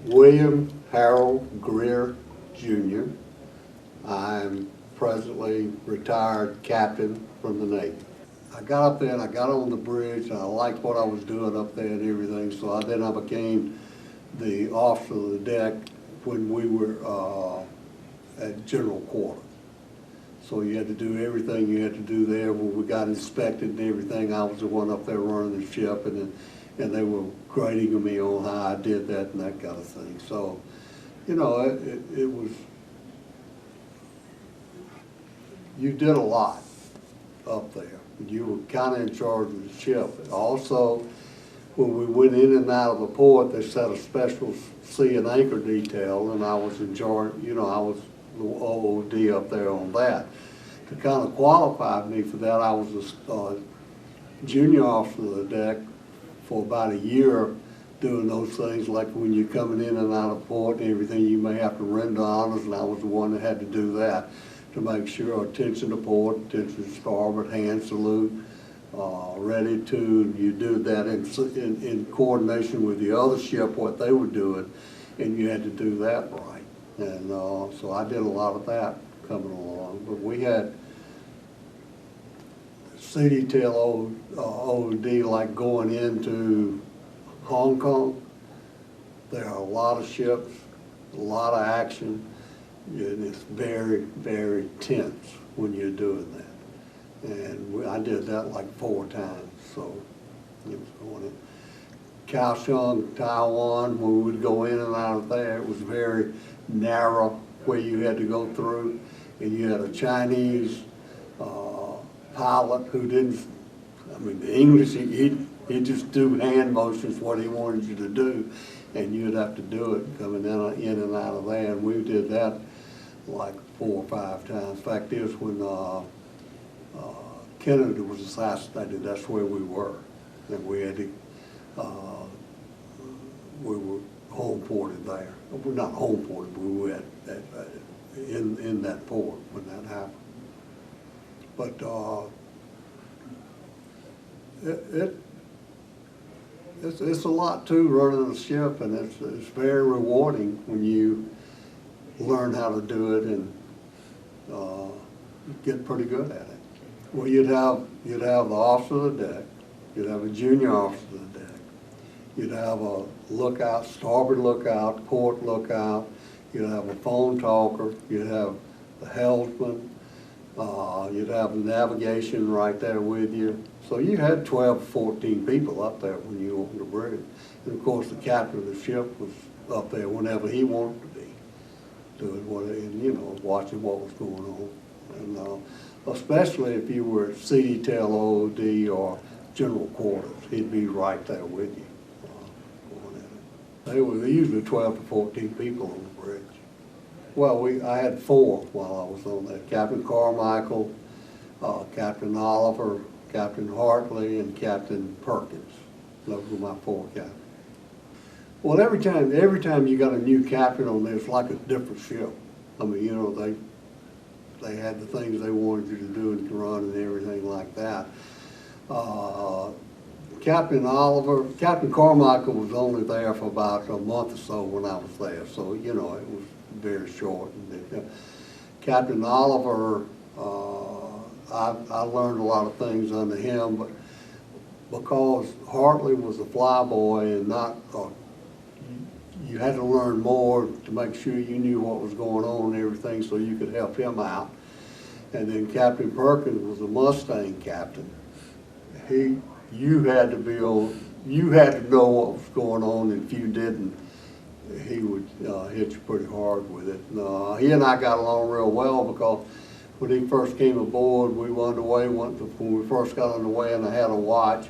William Harold Greer, Jr. I'm presently retired captain from the Navy. I got up there and I got on the bridge and I liked what I was doing up there and everything, so I became the officer of the deck when we were at general quarters. So you had to do everything you had to do there. When we got inspected and everything, I was the one up there running the ship, and they were grading me on how I did that and that kind of thing. So, you know, it was, you did a lot up there. You were kind of in charge of the ship. Also, when we went in and out of the port, they set a special sea and anchor detail, and I was in charge, you know, I was the OOD up there on that. To kind of qualify me for that, I was a junior officer of the deck for about a year doing those things, like when you're coming in and out of port and everything, you may have to render honors, and I was the one that had to do that to make sure attention to port, attention to starboard, hand salute, ready to, you do that in coordination with the other ship, what they were doing, and you had to do that right. And so I did a lot of that coming along. But we had CDTL OD, like going into Hong Kong. There are a lot of ships, a lot of action, and it's very, very tense when you're doing that. And I did that like 4 times, so it was going in. Kaohsiung, Taiwan, when we would go in and out of there, it was very narrow where you had to go through, and you had a Chinese pilot who didn't, I mean, the English, he'd just do hand motions what he wanted you to do, and you'd have to do it coming in and out of there, and we did that like 4 or 5 times. In fact, it was when Kennedy was assassinated, that's where we were, and we had to, we were home ported there. We're not home ported, but we were in that port when that happened. But it's a lot too, running a ship, and it's very rewarding when you learn how to do it and get pretty good at it. Well, you'd have the officer of the deck, you'd have a junior officer of the deck, you'd have a lookout, starboard lookout, port lookout, you'd have a phone talker, you'd have the helmsman, you'd have the navigation right there with you. So you had 12, 14 people up there when you opened the bridge. And of course the captain of the ship was up there whenever he wanted to be, doing what, and you know, watching what was going on. And especially if you were at CDTL OOD or general quarters, he'd be right there with you. They were usually 12 to 14 people on the bridge. Well, I had 4 while I was on that. Captain Carmichael, Captain Oliver, Captain Hartley, and Captain Perkins. Those were my 4 captains. Well, every time you got a new captain on there, it's like a different ship. I mean, you know, they had the things they wanted you to do and to run and everything like that. Captain Carmichael was only there for about a month or so when I was there, so you know, it was very short. Captain Oliver, I learned a lot of things under him, but because Hartley was a flyboy and not, you had to learn more to make sure you knew what was going on and everything so you could help him out. And then Captain Perkins was a Mustang captain. You had to know what was going on, and if you didn't, he would hit you pretty hard with it. He and I got along real well because when he first came aboard, we were underway, when we first got underway, and I had a watch,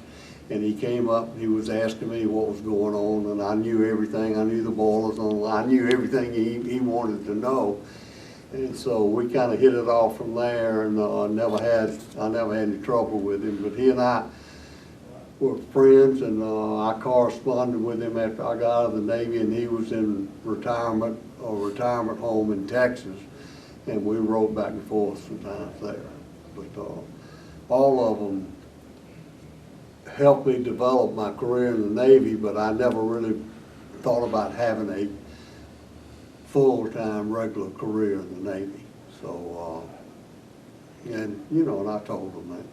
and he came up and he was asking me what was going on, and I knew everything. I knew the boilers on, I knew everything he wanted to know. And so we kind of hit it off from there, and I never had any trouble with him. But he and I were friends, and I corresponded with him after I got out of the Navy, and he was in a retirement home in Texas, and we rode back and forth sometimes there. But all of them helped me develop my career in the Navy, but I never really thought about having full-time, regular career in the Navy. So, and, you know, and I told them that.